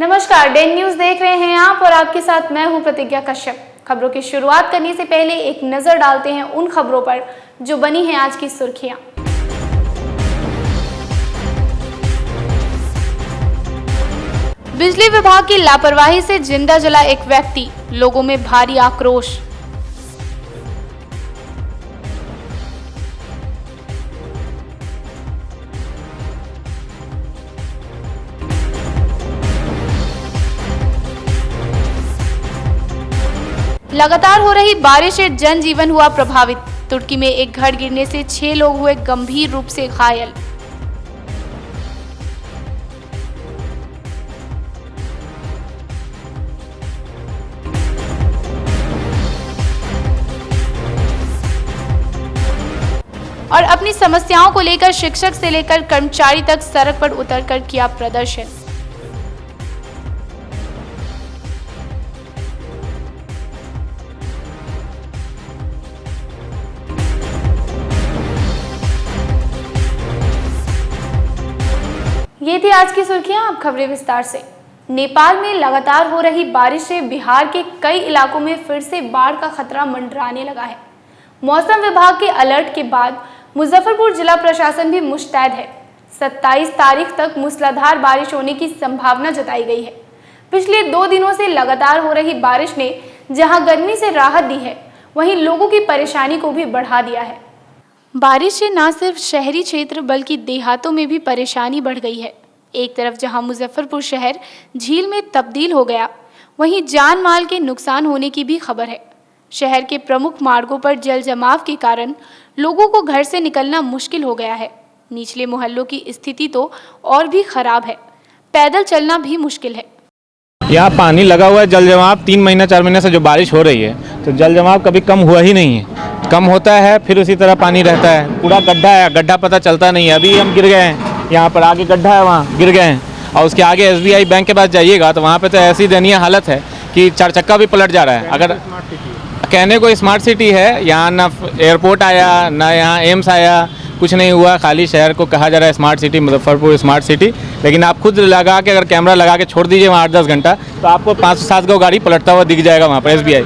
नमस्कार, Dane news देख रहे हैं आप और आपके साथ मैं हूं प्रतिज्ञा कश्यप। खबरों की शुरुआत करने से पहले एक नजर डालते हैं उन खबरों पर जो बनी हैं आज की सुर्खियां। बिजली विभाग की लापरवाही से जिंदा जला एक व्यक्ति, लोगों में भारी आक्रोश। लगातार हो रही बारिश से जनजीवन हुआ प्रभावित। तुर्की में एक घर गिरने से 6 लोग हुए गंभीर रूप से घायल। और अपनी समस्याओं को लेकर शिक्षक से लेकर कर्मचारी तक सड़क पर उतरकर किया प्रदर्शन। ये थी आज की सुर्खियां, अब खबरें विस्तार से। नेपाल में लगातार हो रही बारिश से बिहार के कई इलाकों में फिर से बाढ़ का खतरा मंडराने लगा है। मौसम विभाग के अलर्ट के बाद मुजफ्फरपुर जिला प्रशासन भी मुस्तैद है। 27 तारीख तक मूसलाधार बारिश होने की संभावना जताई गई है। पिछले 2 दिनों से लगातार हो रही बारिश ने जहां गर्मी से राहत दी है, वहीं लोगों की परेशानी को भी बढ़ा दिया है। बारिश से न सिर्फ शहरी क्षेत्र बल्कि देहातों में भी परेशानी बढ़ गई है। एक तरफ जहां मुजफ्फरपुर शहर झील में तब्दील हो गया, वहीं जान माल के नुकसान होने की भी खबर है। शहर के प्रमुख मार्गों पर जल जमाव के कारण लोगों को घर से निकलना मुश्किल हो गया है। निचले मोहल्लों की स्थिति तो और भी खराब है, पैदल चलना भी मुश्किल है। यहाँ पानी लगा हुआ है, जल जमाव 3 महीना 4 महीने से जो बारिश हो रही है, तो जल जमाव कभी कम हुआ ही नहीं है। कम होता है फिर उसी तरह पानी रहता है। पूरा गड्ढा है, गड्ढा पता चलता नहीं है। अभी हम गिर गए हैं, यहाँ पर आगे गड्ढा है, वहाँ गिर गए हैं। और उसके आगे SBI बैंक के पास जाइएगा तो वहाँ पे तो ऐसी दयनीय हालत है कि 4 चक्का भी पलट जा रहा है। अगर कहने को स्मार्ट सिटी है, यहाँ ना एयरपोर्ट आया ना यहाँ एम्स आया, कुछ नहीं हुआ। खाली शहर को कहा जा रहा है smart city, Muzaffarpur smart city. लेकिन आप खुद लगा के अगर कैमरा लगा के छोड़ दीजिए वहाँ 8-10 घंटा, तो आपको 5-7 गो गाड़ी पलटता हुआ दिख जाएगा वहाँ पर। SBI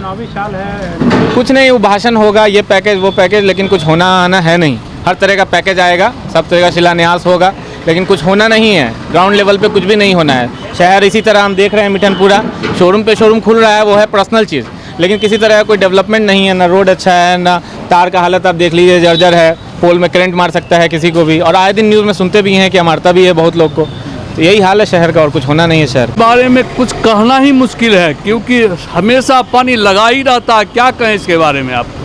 कुछ नहीं, वो भाषण होगा, ये पैकेज वो पैकेज, लेकिन कुछ होना आना है नहीं। हर तरह का पैकेज आएगा, सब तरह का शिलान्यास होगा, लेकिन कुछ होना नहीं है। ग्राउंड लेवल पे कुछ भी नहीं होना है। शहर इसी तरह हम देख रहे हैं, मिठनपुरा शोरूम पे शोरूम खुल रहा है, वो है पर्सनल चीज़, लेकिन किसी तरह का कोई डेवलपमेंट नहीं है। ना रोड अच्छा है, ना तार का हालत आप देख लीजिए, जर्जर है। पोल में करंट मार सकता है किसी को भी, और आए दिन न्यूज़ में सुनते भी हैं कि मारता भी है बहुत लोग को। तो यही हाल है शहर का, और कुछ होना नहीं है। शहर बारे में कुछ कहना ही मुश्किल है, क्योंकि हमेशा पानी लगा ही रहता है। क्या कहें इसके बारे में आपको।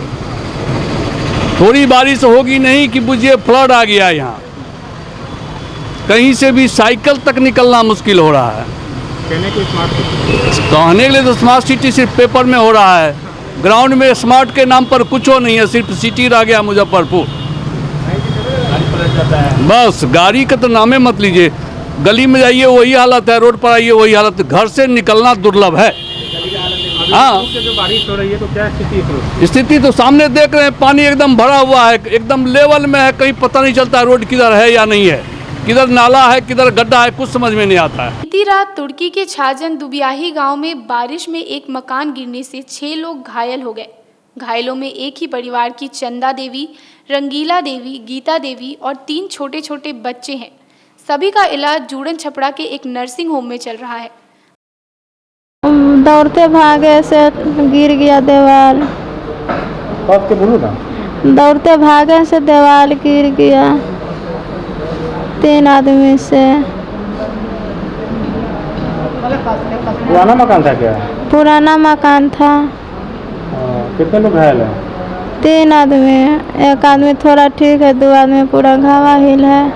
थोड़ी बारिश होगी नहीं कि बुझिए फ्लड आ गया। यहाँ कहीं से भी साइकिल तक निकलना मुश्किल हो रहा है। कहने के लिए तो स्मार्ट सिटी सिर्फ पेपर में हो रहा है, ग्राउंड में स्मार्ट के नाम पर कुछ नहीं है। सिर्फ सिटी रह गया मुजफ्फरपुर। बस गाड़ी का तो नामे मत लीजिए। गली में जाइए वही हालत है, रोड पर आइए वही हालत। घर से निकलना दुर्लभ है। हाँ, जो बारिश हो रही है तो क्या स्थिति तो सामने देख रहे हैं। पानी एकदम भरा हुआ है, एकदम लेवल में है। कहीं पता नहीं चलता रोड किधर है या नहीं है, किधर नाला है किधर गड्ढा है, कुछ समझ में नहीं आता है। बीती रात तुर्की के छाजन दुबियाही गांव में बारिश में एक मकान गिरने से 6 लोग घायल हो गए। घायलों में एक ही परिवार की चंदा देवी, रंगीला देवी, गीता देवी और 3 छोटे छोटे बच्चे हैं। सभी का इलाज जूड़न छपड़ा के एक नर्सिंग होम में चल रहा है। दौड़ते भागे से गिर गया दीवार। दौड़ते भागे से दीवार गिर गया 3 आदमी से। पुराना मकान था क्या? पुराना मकान था। कितने लोग घायल हैं? 3 आदमी, एक आदमी थोड़ा ठीक है, 2 आदमी पूरा घावाहिल है।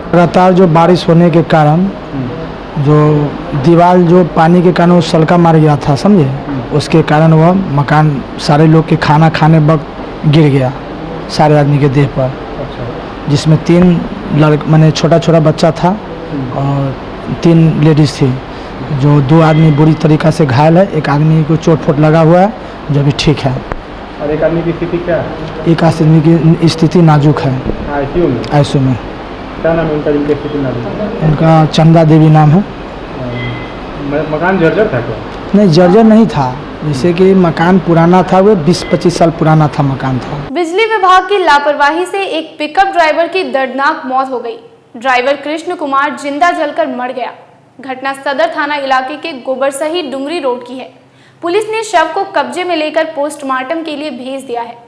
लगातार जो बारिश होने के कारण जो दीवार जो पानी के कारण वो सलका मार गया था, समझे। उसके कारण वह मकान सारे लोग के खाना खाने वक्त गिर गया सारे आदमी के देह पर। जिसमें 3 मैंने छोटा छोटा बच्चा था और 3 लेडीज़ थी। जो 2 आदमी बुरी तरीक़ा से घायल है, एक आदमी को चोट फोट लगा हुआ है जो अभी ठीक है। और एक आदमी की स्थिति क्या है? एक आदमी की स्थिति नाजुक है, ICU में। क्या नाम है उनका जिनकी स्थिति नाजुक है? उनका चंदा देवी नाम है। मकान जर्जर था क्या? नहीं, जर्जर नहीं था। जैसे कि मकान पुराना था, वो 20-25 साल पुराना था मकान था। बिजली विभाग की लापरवाही से एक पिकअप ड्राइवर की दर्दनाक मौत हो गई। ड्राइवर कृष्ण कुमार जिंदा जलकर मर गया। घटना सदर थाना इलाके के गोबरसही डुंगरी रोड की है। पुलिस ने शव को कब्जे में लेकर पोस्टमार्टम के लिए भेज दिया है।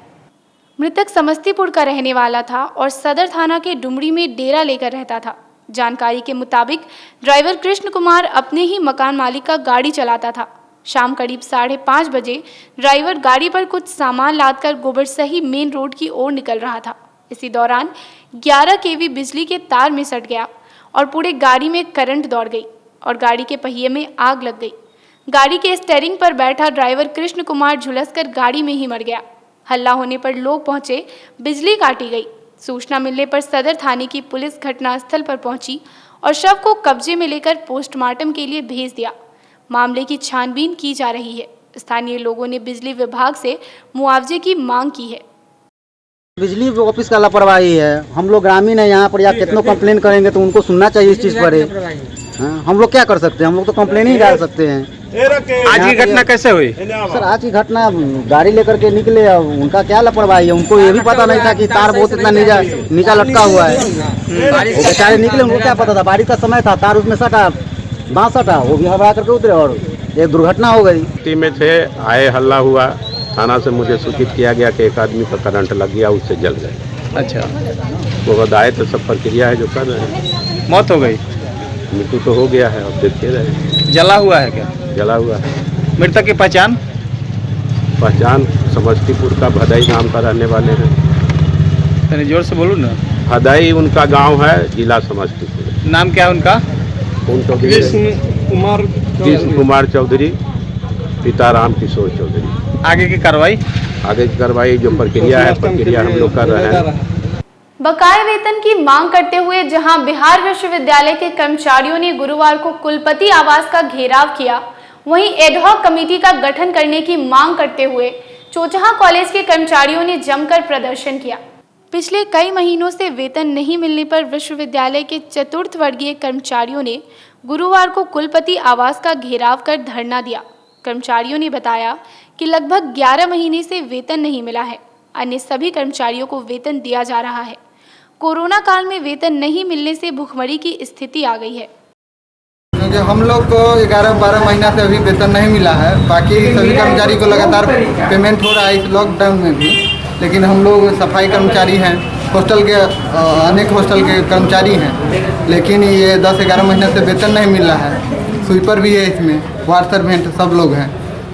मृतक समस्तीपुर का रहने वाला था और सदर थाना के डुमरी में डेरा लेकर रहता था। जानकारी के मुताबिक ड्राइवर कृष्ण कुमार अपने ही मकान मालिक का गाड़ी चलाता था। शाम करीब 5:30 बजे ड्राइवर गाड़ी पर कुछ सामान लादकर गोबरसही मेन रोड की ओर निकल रहा था। इसी दौरान 11 kV बिजली के तार में सट गया और पूरे गाड़ी में करंट दौड़ गई और गाड़ी के पहिए में आग लग गई। गाड़ी के स्टीयरिंग पर बैठा ड्राइवर कृष्ण कुमार झुलसकर गाड़ी में ही मर गया। हल्ला होने पर लोग पहुंचे, बिजली काटी गई। सूचना मिलने पर सदर थाने की पुलिस घटनास्थल पर पहुंची और शव को कब्जे में लेकर पोस्टमार्टम के लिए भेज दिया। मामले की छानबीन की जा रही है। स्थानीय लोगों ने बिजली विभाग से मुआवजे की मांग की है। बिजली ऑफिस का लापरवाही है। हम लोग ग्रामीण है, यहाँ पर या कितनों कंप्लेन करेंगे तो उनको सुनना चाहिए इस चीज़ पर। हम लोग क्या कर सकते हैं? हम लोग तो कंप्लेन ही डाल सकते हैं। आज की घटना कैसे हुई? सर, आज की घटना गाड़ी लेकर के निकले, उनका क्या लापरवाही है? उनको ये भी पता नहीं था कि तार बहुत इतना नीचा लटका हुआ है। वो बेचारे निकले, उनको क्या पता था? बारिश का समय था, तार उसमें सटा, बांस सटा, वो भी हवा करके उतरे और एक दुर्घटना हो गई। में थे, आए, हल्ला हुआ, थाना से मुझे सूचित किया गया कि एक आदमी पर करंट लग गया, उससे जल गए। अच्छा, वो बताए तो सब प्रक्रिया है जो कर रहे हैं। मौत हो गई? मृत्यु तो हो गया है, अब देखते रहे। जला हुआ है क्या? जला हुआ है। मृतक की पहचान समस्तीपुर का भदाई नाम का रहने वाले हैं। मैंने जोर से बोलूँ ना। भदाई उनका गांव है, जिला समस्तीपुर। नाम क्या है उनका? कृष्ण कुमार चौधरी, पिता राम किशोर चौधरी। आगे की कार्रवाई? आगे की कार्रवाई जो प्रक्रिया है, प्रक्रिया हम लोग कर रहे हैं। बकाया वेतन की मांग करते हुए जहां बिहार विश्वविद्यालय के कर्मचारियों ने गुरुवार को कुलपति आवास का घेराव किया, वहीं एडहॉक कमेटी का गठन करने की मांग करते हुए चोचहा कॉलेज के कर्मचारियों ने जमकर प्रदर्शन किया। पिछले कई महीनों से वेतन नहीं मिलने पर विश्वविद्यालय के चतुर्थ वर्गीय कर्मचारियों ने गुरुवार को कुलपति आवास का घेराव कर धरना दिया। कर्मचारियों ने बताया कि लगभग 11 महीने से वेतन नहीं मिला है। अन्य सभी कर्मचारियों को वेतन दिया जा रहा है। कोरोना काल में वेतन नहीं मिलने से भुखमरी की स्थिति आ गई है। क्योंकि हम लोग को 11-12 महीना से अभी वेतन नहीं मिला है। बाकी सभी कर्मचारी को लगातार पेमेंट हो रहा है इस लॉकडाउन में भी। लेकिन हम लोग सफाई कर्मचारी हैं, हॉस्टल के अनेक हॉस्टल के कर्मचारी हैं, लेकिन ये 10-11 महीने से वेतन नहीं मिल रहा है। स्वीपर भी है इसमें, वार्ड सर्वेंट सब लोग हैं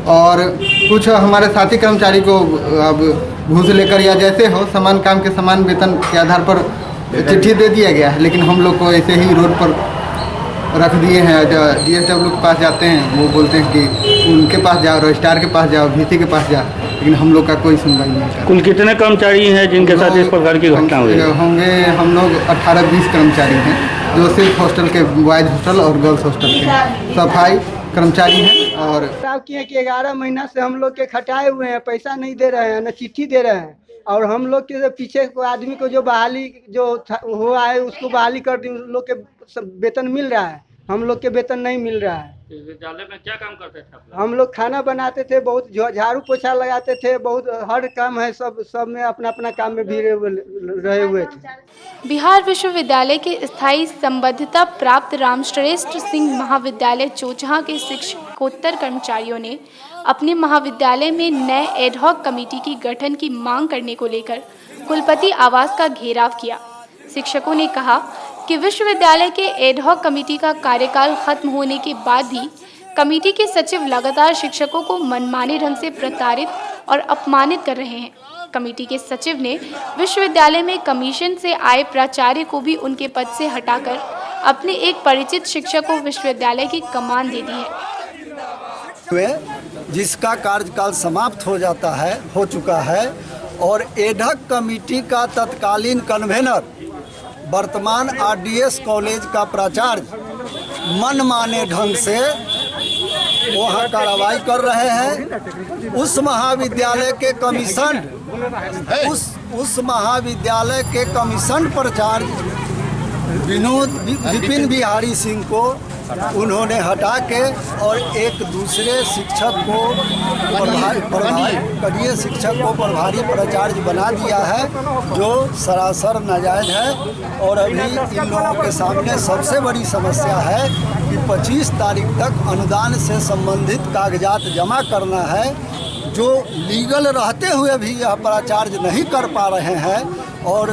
और कुछ हमारे साथी कर्मचारी को अब घूस लेकर या जैसे हो समान काम के समान वेतन के आधार पर चिट्ठी दे दिया गया है। लेकिन हम लोग को ऐसे ही रोड पर रख दिए हैं। DSW के पास जाते हैं, वो बोलते हैं कि उनके पास जाओ, रजिस्ट्रार के पास जाओ, VC के पास जाओ, लेकिन हम लोग का कोई सुनवाई नहीं करता। कुल कितने कर्मचारी हैं जिनके साथ इस प्रकार की घटना हुई? होंगे हम लोग 18-20 कर्मचारी हैं, जो सिर्फ हॉस्टल के बॉयज़ हॉस्टल और गर्ल्स हॉस्टल के सफाई कर्मचारी हैं। और खराब किए कि 11 महीना से हम लोग के खटाए हुए हैं, पैसा नहीं दे रहे हैं, न चिट्ठी दे रहे हैं। और हम लोग के पीछे को आदमी को जो बहाली जो हुआ है उसको बहाली कर दी, उन लोग के वेतन मिल रहा है, हम लोग के वेतन नहीं मिल रहा है। इस विद्यालय में क्या काम करते थे? हम लोग खाना बनाते थे, बहुत झाड़ू पोछा लगाते थे, बहुत हर काम है, सब में अपना अपना काम में भी रहे हुए थे। बिहार विश्वविद्यालय के स्थायी संबद्धता प्राप्त रामश्रेष्ठ सिंह महाविद्यालय चोचहा के शिक्षकोत्तर कर्मचारियों ने अपने महाविद्यालय में नए एडहॉक कमेटी की गठन की मांग करने को लेकर कुलपति आवास का घेराव किया। शिक्षकों ने कहा कि विश्वविद्यालय के एडहॉक कमेटी का कार्यकाल खत्म होने के बाद भी कमेटी के सचिव लगातार शिक्षकों को मनमाने ढंग से प्रताड़ित और अपमानित कर रहे हैं। कमेटी के सचिव ने विश्वविद्यालय में कमीशन से आए प्राचार्य को भी उनके पद से हटाकर अपने एक परिचित शिक्षक को विश्वविद्यालय की कमान दे दी है, जिसका कार्यकाल समाप्त हो चुका है और एडहॉक कमेटी का तत्कालीन कन्वेनर वर्तमान RDS कॉलेज का प्राचार्य मनमाने ढंग से वहाँ कार्रवाई कर रहे हैं। उस महाविद्यालय के कमीशन महाविद्यालय के कमीशन प्राचार्य विपिन बिहारी सिंह को उन्होंने हटा के और एक दूसरे शिक्षक को कनीय शिक्षक को प्रभारी प्राचार्य बना दिया है, जो सरासर नाजायज़ है। और अभी इन लोगों के सामने सबसे बड़ी समस्या है कि 25 तारीख तक अनुदान से संबंधित कागजात जमा करना है, जो लीगल रहते हुए भी यह प्राचार्य नहीं कर पा रहे हैं। और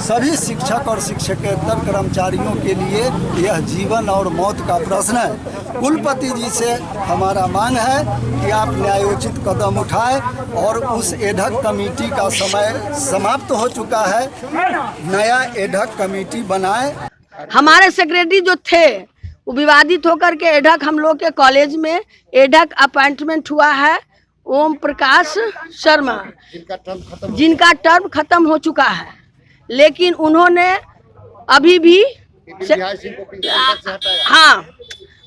सभी शिक्षक और शिक्षकेतर कर्मचारियों के लिए यह जीवन और मौत का प्रश्न है। कुलपति जी से हमारा मांग है कि आप न्यायोचित कदम उठाएं और उस एडहॉक कमेटी का समय समाप्त हो चुका है, नया एडहॉक कमेटी बनाएं। हमारे सेक्रेटरी जो थे वो विवादित होकर के एडहॉक हम लोग के कॉलेज में एडहॉक अपॉइंटमेंट हुआ है ओम प्रकाश शर्मा, जिनका टर्म खत्म हो चुका है, लेकिन उन्होंने अभी भी हाँ,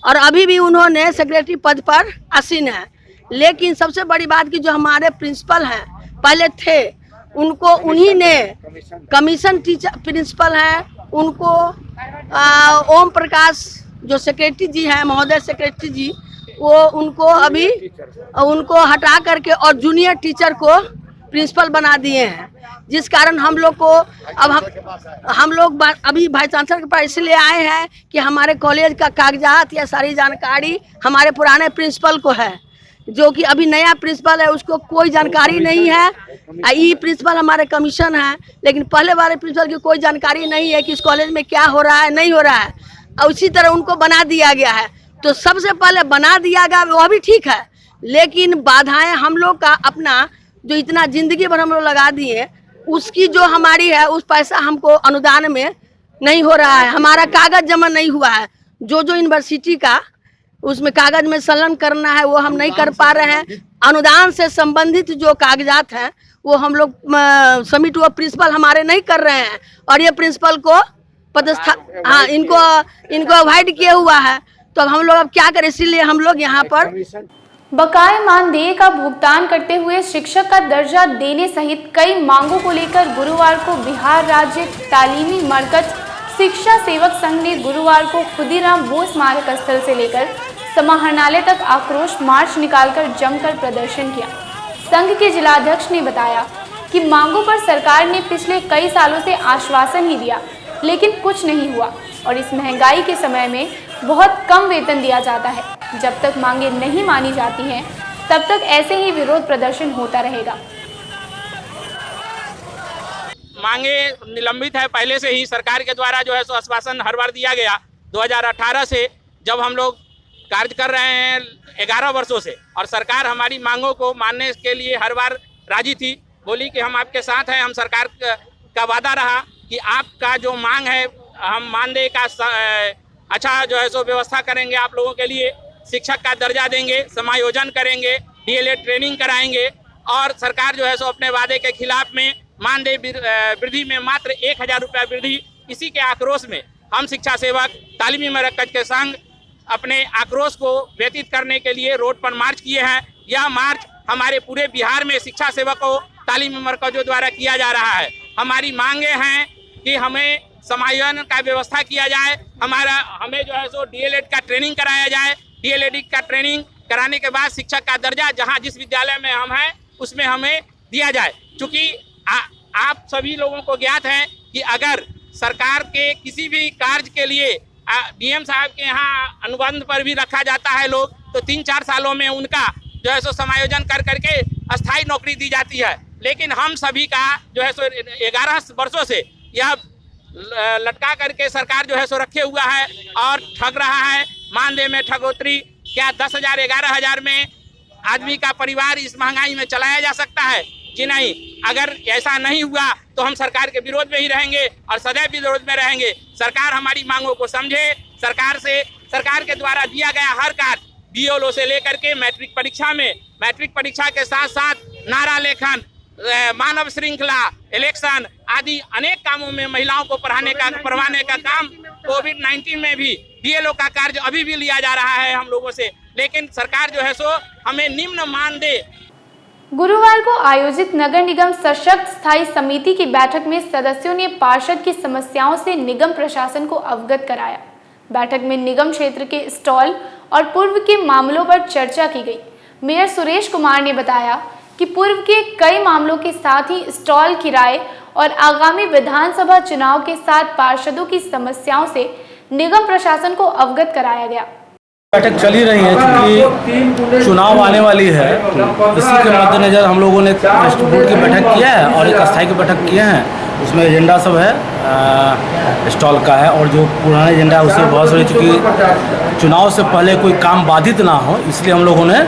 और अभी भी उन्होंने सेक्रेटरी पद पर आसीन है। लेकिन सबसे बड़ी बात कि जो हमारे प्रिंसिपल हैं पहले थे, उनको उन्हीं ने कमीशन टीचर प्रिंसिपल हैं, उनको ओम प्रकाश जो सेक्रेटरी जी हैं, महोदय सेक्रेटरी जी, वो उनको अभी उनको हटा करके और जूनियर टीचर को प्रिंसिपल बना दिए हैं, जिस कारण हम लोग को अब हम लोग अभी वाइस चांसलर के पास इसलिए आए हैं कि हमारे कॉलेज का कागजात या सारी जानकारी हमारे पुराने प्रिंसिपल को है, जो कि अभी नया प्रिंसिपल है उसको कोई जानकारी नहीं है। ये प्रिंसिपल हमारे कमीशन है, लेकिन पहले वाले प्रिंसिपल की कोई जानकारी नहीं है कि इस कॉलेज में क्या हो रहा है, नहीं हो रहा है, और उसी तरह उनको बना दिया गया है। तो सबसे पहले बना दिया गया वह भी ठीक है, लेकिन बाधाएं हम लोग का अपना जो इतना जिंदगी भर हम लोग लगा दिए, उसकी जो हमारी है उस पैसा हमको अनुदान में नहीं हो रहा है, हमारा कागज जमा नहीं हुआ है। जो यूनिवर्सिटी का उसमें कागज में संलग्न करना है वो हम नहीं कर पा रहे हैं। अनुदान से संबंधित जो कागजात हैं वो हम लोग सबमिट वो प्रिंसिपल हमारे नहीं कर रहे हैं, और ये प्रिंसिपल को हाँ इनको अवॉइड किया हुआ है। तो अब हम लोग अब क्या करें, इसीलिए हम लोग यहाँ पर बकाये मानदेय का भुगतान करते हुए शिक्षक का दर्जा देने सहित कई मांगों को लेकर गुरुवार को बिहार राज्य तालीमी मरकज शिक्षा सेवक संघ ने गुरुवार को खुदीराम बोस स्मारक स्थल से लेकर समाहरणालय तक आक्रोश मार्च निकालकर जमकर प्रदर्शन किया। संघ के जिलाध्यक्ष ने बताया कि मांगों पर सरकार ने पिछले कई सालों से आश्वासन ही दिया, लेकिन कुछ नहीं हुआ, और इस महंगाई के समय में बहुत कम वेतन दिया जाता है। जब तक मांगे नहीं मानी जाती हैं, तब तक ऐसे ही विरोध प्रदर्शन होता रहेगा। मांगे निलंबित है पहले से ही, सरकार के द्वारा जो है सो आश्वासन हर बार दिया गया। 2018 से जब हम लोग कार्य कर रहे हैं 11 वर्षों से, और सरकार हमारी मांगों को मानने के लिए हर बार राजी थी, बोली कि हम आपके साथ हैं। हम सरकार का वादा रहा कि आपका जो मांग है हम मानदेय का अच्छा जो है सो व्यवस्था करेंगे, आप लोगों के लिए शिक्षक का दर्जा देंगे, समायोजन करेंगे, डीएलएड ट्रेनिंग कराएंगे। और सरकार जो है सो अपने वादे के खिलाफ में मानदेय वृद्धि में मात्र 1000 रुपया वृद्धि, इसी के आक्रोश में हम शिक्षा सेवक तालीमी मरकज के संघ अपने आक्रोश को व्यतीत करने के लिए रोड पर मार्च किए हैं। यह मार्च हमारे पूरे बिहार में शिक्षा सेवकों तालीमी मरकजों द्वारा किया जा रहा है। हमारी मांगे हैं कि हमें समायोजन का व्यवस्था किया जाए, हमें जो है सो डीएलएड का ट्रेनिंग कराया जाए, डीएलएड का ट्रेनिंग कराने के बाद शिक्षक का दर्जा जहां जिस विद्यालय में हम हैं उसमें हमें दिया जाए। चूँकि आप सभी लोगों को ज्ञात है कि अगर सरकार के किसी भी कार्य के लिए डीएम साहब के यहाँ अनुबंध पर भी रखा जाता है लोग, तो 3-4 सालों में उनका जो है सो समायोजन कर करके अस्थायी नौकरी दी जाती है। लेकिन हम सभी का जो है सो 11 वर्षों से यह लटका करके सरकार जो है सो रखे हुआ है और ठग रहा है। मानदेय में ठगोतरी, क्या 10,000 11,000 में आदमी का परिवार इस महंगाई में चलाया जा सकता है कि नहीं? अगर ऐसा नहीं हुआ तो हम सरकार के विरोध में ही रहेंगे और सदैव विरोध में रहेंगे। सरकार हमारी मांगों को समझे। सरकार के द्वारा दिया गया हर कार्य बीओलो से लेकर के मैट्रिक परीक्षा के साथ साथ नारा लेखन, मानव श्रृंखला, इलेक्शन आदि अनेक कामों में महिलाओं को पढ़वाने का काम कोविड-19 में भी बीएलओ का कार्य अभी भी लिया जा रहा है हम लोगों से, लेकिन सरकार जो है सो हमें निम्न मानदेय। गुरुवार को आयोजित नगर निगम सशक्त स्थायी समिति की बैठक में सदस्यों ने पार्षद की समस्याओं से निगम प्रशासन को अवगत कराया। बैठक में निगम क्षेत्र के स्टॉल और पूर्व के मामलों पर चर्चा की गई। मेयर सुरेश कुमार ने बताया कि पूर्व के कई मामलों के साथ ही स्टॉल किराए और आगामी विधानसभा चुनाव के साथ पार्षदों की समस्याओं से निगम प्रशासन को अवगत कराया गया। बैठक चल ही रही है क्योंकि चुनाव आने वाली है, इसी के मद्देनजर हम लोगों ने ट्रस्ट बोर्ड की बैठक किया है और एक अस्थायी की बैठक किए हैं। उसमें एजेंडा सब है स्टॉल का है और जो पुराना एजेंडा है उससे बहुत सारी, चूँकि चुनाव से पहले कोई काम बाधित ना हो इसलिए हम लोगों ने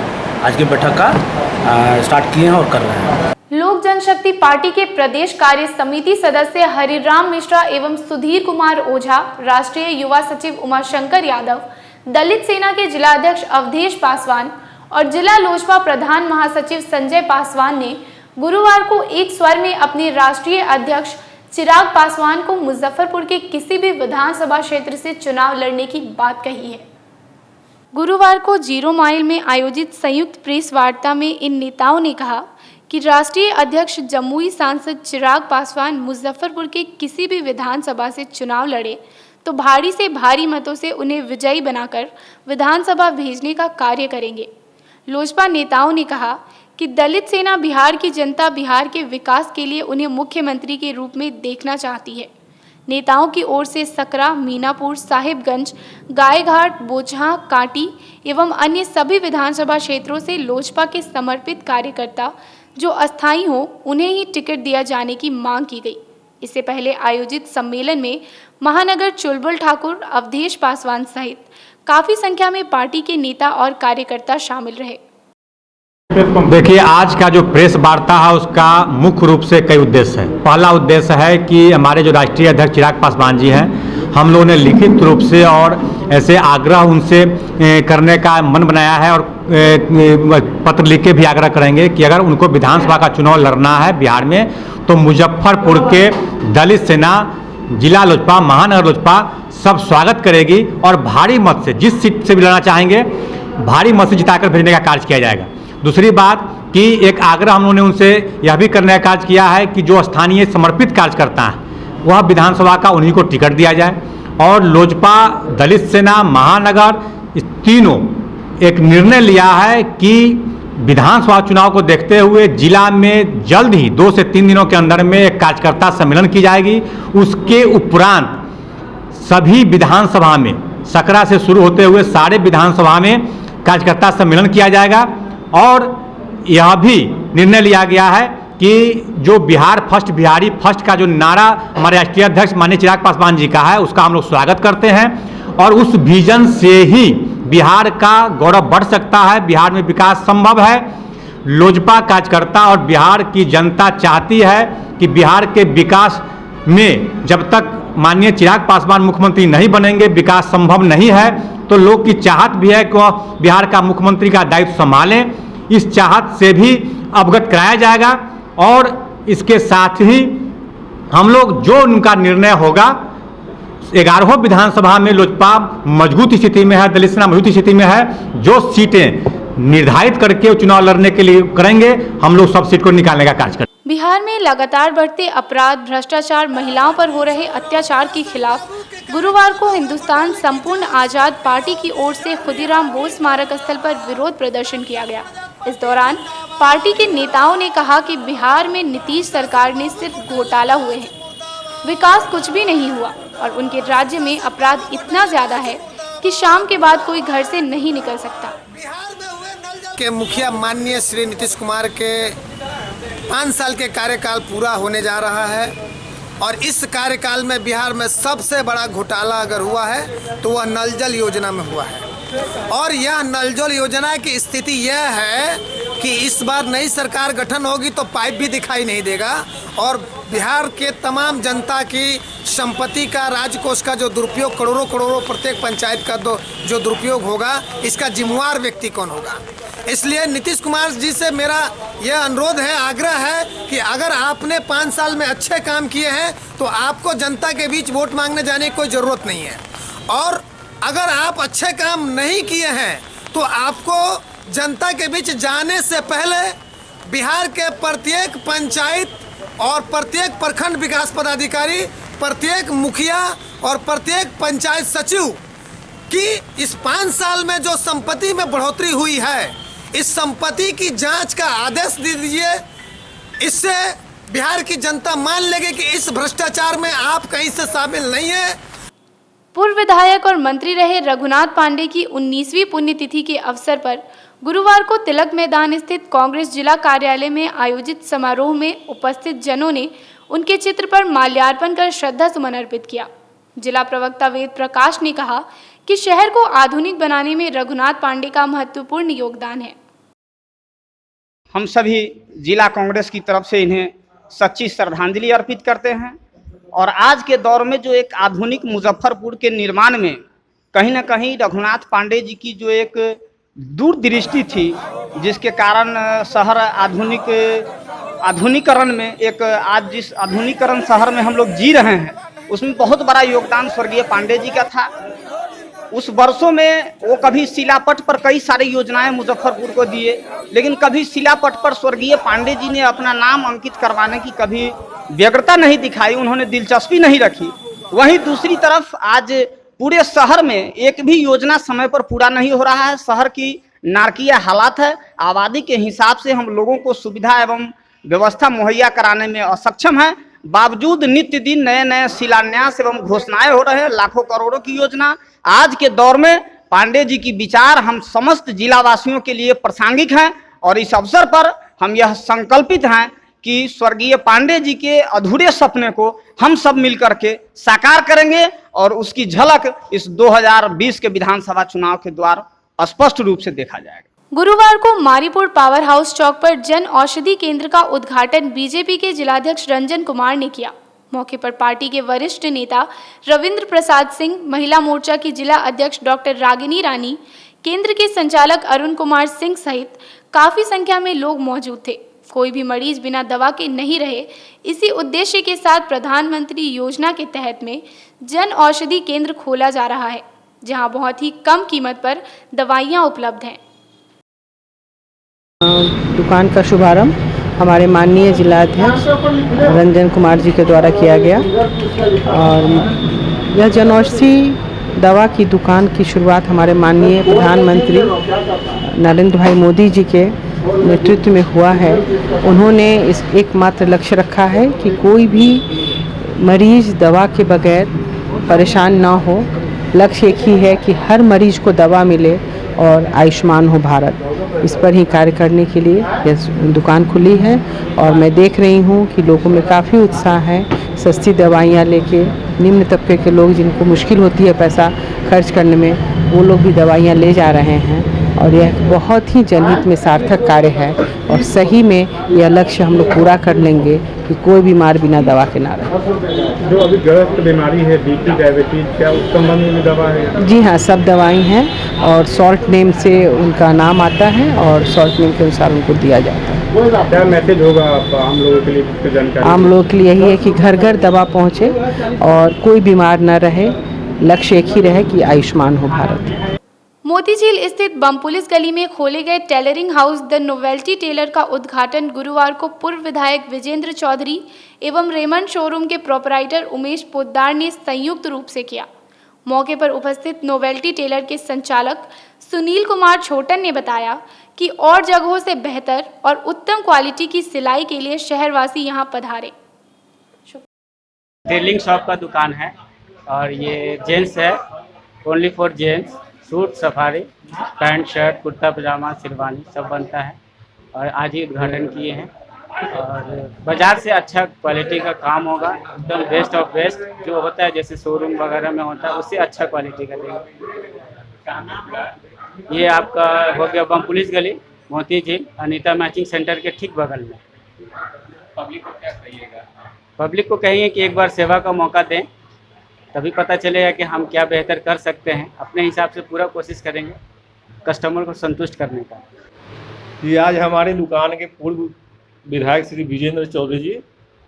आज की बैठक का स्टार्ट किए हैं और कर रहे हैं। लोक जनशक्ति पार्टी के प्रदेश कार्य समिति सदस्य हरिराम मिश्रा एवं सुधीर कुमार ओझा, राष्ट्रीय युवा सचिव उमाशंकर यादव, दलित सेना के जिलाध्यक्ष अवधेश पासवान और जिला लोजपा प्रधान महासचिव संजय पासवान ने गुरुवार को एक स्वर में अपने राष्ट्रीय अध्यक्ष चिराग पासवान को मुजफ्फरपुर के किसी भी विधानसभा क्षेत्र से चुनाव लड़ने की बात कही है। गुरुवार को 0 माइल में आयोजित संयुक्त प्रेस वार्ता में इन नेताओं ने कहा कि राष्ट्रीय अध्यक्ष जमुई सांसद चिराग पासवान मुजफ्फरपुर के किसी भी विधानसभा से चुनाव लड़े तो भारी से भारी मतों से उन्हें विजयी बनाकर विधानसभा भेजने का कार्य करेंगे। लोजपा नेताओं ने कहा कि दलित सेना बिहार की जनता बिहार के विकास के लिए उन्हें मुख्यमंत्री के रूप में देखना चाहती है। नेताओं की ओर से सकरा, मीनापुर, साहिबगंज, गायघाट, बोचहा, कांटी एवं अन्य सभी विधानसभा क्षेत्रों से लोजपा के समर्पित कार्यकर्ता जो अस्थायी हों उन्हें ही टिकट दिया जाने की मांग की गई। इससे पहले आयोजित सम्मेलन में महानगर चुलबुल ठाकुर, अवधेश पासवान सहित काफी संख्या में पार्टी के नेता और कार्यकर्ता शामिल रहे। देखिए, आज का जो प्रेस वार्ता है उसका मुख्य रूप से कई उद्देश्य है। पहला उद्देश्य है कि हमारे जो राष्ट्रीय अध्यक्ष चिराग पासवान जी हैं, हम लोगों ने लिखित रूप से और ऐसे आग्रह उनसे करने का मन बनाया है और पत्र लिख के भी आग्रह करेंगे कि अगर उनको विधानसभा का चुनाव लड़ना है बिहार में तो मुजफ्फरपुर के दलित सेना, जिला लोजपा, महानगर लोजपा सब स्वागत करेगी और भारी मत से, जिस सीट से भी लड़ना चाहेंगे भारी मत से जिताकर भेजने का कार्य किया जाएगा। दूसरी बात कि एक आग्रह हम लोगों ने उनसे यह भी करने का कार्य किया है कि जो स्थानीय समर्पित कार्यकर्ता हैं वह विधानसभा का उन्हीं को टिकट दिया जाए और लोजपा, दलित सेना, महानगर इस तीनों एक निर्णय लिया है कि विधानसभा चुनाव को देखते हुए जिला में जल्द ही 2 से 3 दिनों के अंदर में एक कार्यकर्ता सम्मेलन की जाएगी। उसके उपरांत सभी विधानसभा में, सकरा से शुरू होते हुए सारे विधानसभा में कार्यकर्ता सम्मेलन किया जाएगा। और यह भी निर्णय लिया गया है कि जो बिहार फर्स्ट, बिहारी फर्स्ट का जो नारा हमारे राष्ट्रीय अध्यक्ष माननीय चिराग पासवान जी का है उसका हम लोग स्वागत करते हैं और उस विजन से ही बिहार का गौरव बढ़ सकता है, बिहार में विकास संभव है। लोजपा कार्यकर्ता और बिहार की जनता चाहती है कि बिहार के विकास में जब तक माननीय चिराग पासवान मुख्यमंत्री नहीं बनेंगे विकास संभव नहीं है। तो लोग की चाहत भी है कि वह बिहार का मुख्यमंत्री का दायित्व संभालें। इस चाहत से भी अवगत कराया जाएगा और इसके साथ ही हम लोग जो उनका निर्णय होगा, 11 विधानसभा में लोजपा मजबूत स्थिति में है, दलित सेना मजबूत स्थिति में है। जो सीटें निर्धारित करके चुनाव लड़ने के लिए करेंगे, हम लोग सब सीट को निकालने का कार्य करेंगे। बिहार में लगातार बढ़ते अपराध, भ्रष्टाचार, महिलाओं पर हो रहे अत्याचार के खिलाफ गुरुवार को हिंदुस्तान संपूर्ण आजाद पार्टी की ओर से खुदीराम बोस स्मारक स्थल पर विरोध प्रदर्शन किया गया। इस दौरान पार्टी के नेताओं ने कहा कि बिहार में नीतीश सरकार ने सिर्फ घोटाला हुए हैं, विकास कुछ भी नहीं हुआ और उनके राज्य में अपराध इतना ज्यादा है कि शाम के बाद कोई घर से नहीं निकल सकता। के मुखिया माननीय श्री नीतीश कुमार के 5 साल के कार्यकाल पूरा होने जा रहा है और इस कार्यकाल में बिहार में सबसे बड़ा घोटाला अगर हुआ है तो वह नल जल योजना में हुआ है। और यह नल जल योजना की स्थिति यह है कि इस बार नई सरकार गठन होगी तो पाइप भी दिखाई नहीं देगा और बिहार के तमाम जनता की संपत्ति का, राजकोष का जो दुरुपयोग, करोड़ों करोड़ों प्रत्येक पंचायत का जो दुरुपयोग होगा, इसका जिम्मेवार व्यक्ति कौन होगा। इसलिए नीतीश कुमार जी से मेरा यह अनुरोध है, आग्रह है कि अगर आपने 5 साल में अच्छे काम किए हैं तो आपको जनता के बीच वोट मांगने जाने की कोई ज़रूरत नहीं है और अगर आप अच्छे काम नहीं किए हैं तो आपको जनता के बीच जाने से पहले बिहार के प्रत्येक पंचायत और प्रत्येक प्रखंड विकास पदाधिकारी, प्रत्येक मुखिया और प्रत्येक पंचायत सचिव कि इस 5 साल में जो संपत्ति में बढ़ोतरी हुई है, इस संपत्ति की जांच का आदेश दे दीजिए। इससे बिहार की जनता मान लेगी कि इस भ्रष्टाचार में आप कहीं से शामिल नहीं है। पूर्व विधायक और मंत्री रहे रघुनाथ पांडे की 19वीं पुण्यतिथि के अवसर पर गुरुवार को तिलक मैदान स्थित कांग्रेस जिला कार्यालय में आयोजित समारोह में उपस्थित जनों ने उनके चित्र पर माल्यार्पण कर श्रद्धा सुमन अर्पित किया। जिला प्रवक्ता वेद प्रकाश ने कहा कि शहर को आधुनिक बनाने में रघुनाथ पांडे का महत्वपूर्ण योगदान है। हम सभी जिला कांग्रेस की तरफ से इन्हें सच्ची श्रद्धांजलि अर्पित करते हैं और आज के दौर में जो एक आधुनिक मुजफ्फरपुर के निर्माण में कहीं ना कहीं रघुनाथ पांडे जी की जो एक दूरदृष्टि थी, जिसके कारण शहर आधुनिकीकरण में एक आज जिस आधुनिकीकरण शहर में हम लोग जी रहे हैं, उसमें बहुत बड़ा योगदान स्वर्गीय पांडे जी का था। उस वर्षों में वो कभी शिलापट पर कई सारी योजनाएं मुजफ्फरपुर को दिए, लेकिन कभी शिलापट पर स्वर्गीय पांडे जी ने अपना नाम अंकित करवाने की कभी व्यग्रता नहीं दिखाई, उन्होंने दिलचस्पी नहीं रखी। वहीं दूसरी तरफ आज पूरे शहर में एक भी योजना समय पर पूरा नहीं हो रहा है। शहर की नारकीय हालात है, आबादी के हिसाब से हम लोगों को सुविधा एवं व्यवस्था मुहैया कराने में असक्षम है। बावजूद नित्य दिन नए नए शिलान्यास एवं घोषणाएं हो रहे हैं, लाखों करोड़ों की योजना। आज के दौर में पांडे जी की विचार हम समस्त जिलावासियों के लिए प्रासंगिक हैं और इस अवसर पर हम यह संकल्पित हैं कि स्वर्गीय पांडे जी के अधूरे सपने को हम सब मिलकर के साकार करेंगे और उसकी झलक इस 2020 के विधानसभा चुनाव के द्वारा स्पष्ट रूप से देखा जाएगा। गुरुवार को मारीपुर पावर हाउस चौक पर जन औषधि केंद्र का उद्घाटन बीजेपी के जिलाध्यक्ष रंजन कुमार ने किया। मौके पर पार्टी के वरिष्ठ नेता रविंद्र प्रसाद सिंह, महिला मोर्चा की जिला अध्यक्ष डॉक्टर रागिनी रानी, केंद्र के संचालक अरुण कुमार सिंह सहित काफी संख्या में लोग मौजूद थे। कोई भी मरीज बिना दवा के नहीं रहे, इसी उद्देश्य के साथ प्रधानमंत्री योजना के तहत में जन औषधि केंद्र खोला जा रहा है, जहां बहुत ही कम कीमत पर दवाइयां उपलब्ध हैं। दुकान का शुभारंभ हमारे माननीय जिलाध्यक्ष रंजन कुमार जी के द्वारा किया गया और यह जनऔषधि दवा की दुकान की शुरुआत हमारे माननीय प्रधानमंत्री नरेंद्र भाई मोदी जी के नेतृत्व में हुआ है। उन्होंने इस एकमात्र लक्ष्य रखा है कि कोई भी मरीज दवा के बगैर परेशान ना हो। लक्ष्य एक ही है कि हर मरीज को दवा मिले और आयुष्मान हो भारत। इस पर ही कार्य करने के लिए यह दुकान खुली है और मैं देख रही हूँ कि लोगों में काफ़ी उत्साह है। सस्ती दवाइयाँ लेके निम्न तबके के लोग जिनको मुश्किल होती है पैसा खर्च करने में, वो लोग भी दवाइयाँ ले जा रहे हैं और यह बहुत ही जनहित में सार्थक कार्य है और सही में यह लक्ष्य हम लोग पूरा कर लेंगे कि कोई बीमार बिना दवा के ना रहे। जो अभी ग्रस्त बीमारी है बीपी डायबिटीज, क्या उस संबंध में दवा है? जी हाँ, सब दवाई हैं और सॉल्ट नेम से उनका नाम आता है और सॉल्ट नेम के अनुसार उनको दिया जाता है। क्या मैसेज होगा आम लोगों के लिए जानकारी? आम लोगों के लिए यही है कि घर घर दवा पहुँचे और कोई बीमार न रहे। लक्ष्य एक ही रहे कि आयुष्मान हो भारत। मोतीझील स्थित बम पुलिस गली में खोले गए tailoring house the novelty tailor का उद्घाटन गुरुवार को पूर्व विधायक विजेंद्र चौधरी एवं रेमंड शोरूम के प्रोपराइटर उमेश पोद्दार ने संयुक्त रूप से किया। मौके पर उपस्थित नोवेल्टी टेलर के संचालक सुनील कुमार छोटन ने बताया कि और जगहों से बेहतर और उत्तम क्वालिटी की सिलाई के लिए शहरवासी यहां पधारे। टेलरिंग शॉप का दुकान है और ये जेंट्स है, only for gents. Suit, safari, pant, shirt, kurta pajama, sherwani सब बनता है और आज ही उद्घाटन किए हैं और बाज़ार से अच्छा क्वालिटी का काम होगा, एकदम बेस्ट ऑफ बेस्ट जो होता है जैसे शोरूम वगैरह में होता है उससे अच्छा क्वालिटी का देगा। ये आपका हो गया बम पुलिस गली, मोतीझील, अनीता मैचिंग सेंटर के ठीक बगल में। पब्लिक को क्या कहिएगा? पब्लिक को कहेंगे कि एक बार सेवा का मौका दें, तभी पता चलेगा कि हम क्या बेहतर कर सकते हैं। अपने हिसाब से पूरा कोशिश करेंगे कस्टमर को संतुष्ट करने का। ये आज हमारे दुकान के पूर्व विधायक श्री विजेंद्र चौधरी जी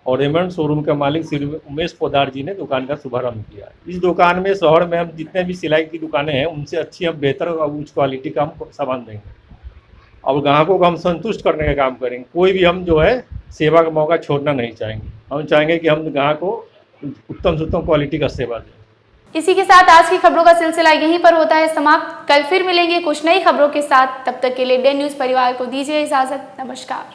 और रेमंड शोरूम के मालिक श्री उमेश पोद्दार जी ने दुकान का शुभारंभ किया। इस दुकान में शहर में हम जितने भी सिलाई की दुकानें हैं उनसे अच्छी हम बेहतर और उच्च क्वालिटी का हम सामान देंगे और ग्राहकों को हम संतुष्ट करने का काम करेंगे। कोई भी हम जो है सेवा का मौका छोड़ना नहीं चाहेंगे। हम चाहेंगे कि हम ग्राहक को उत्तम से उत्तम क्वालिटी का सेवा दें। इसी के साथ आज की खबरों का सिलसिला यहीं पर होता है समाप्त। कल फिर मिलेंगे कुछ नई खबरों के साथ। तब तक के लिए डे न्यूज़ परिवार को दीजिए इजाजत। नमस्कार।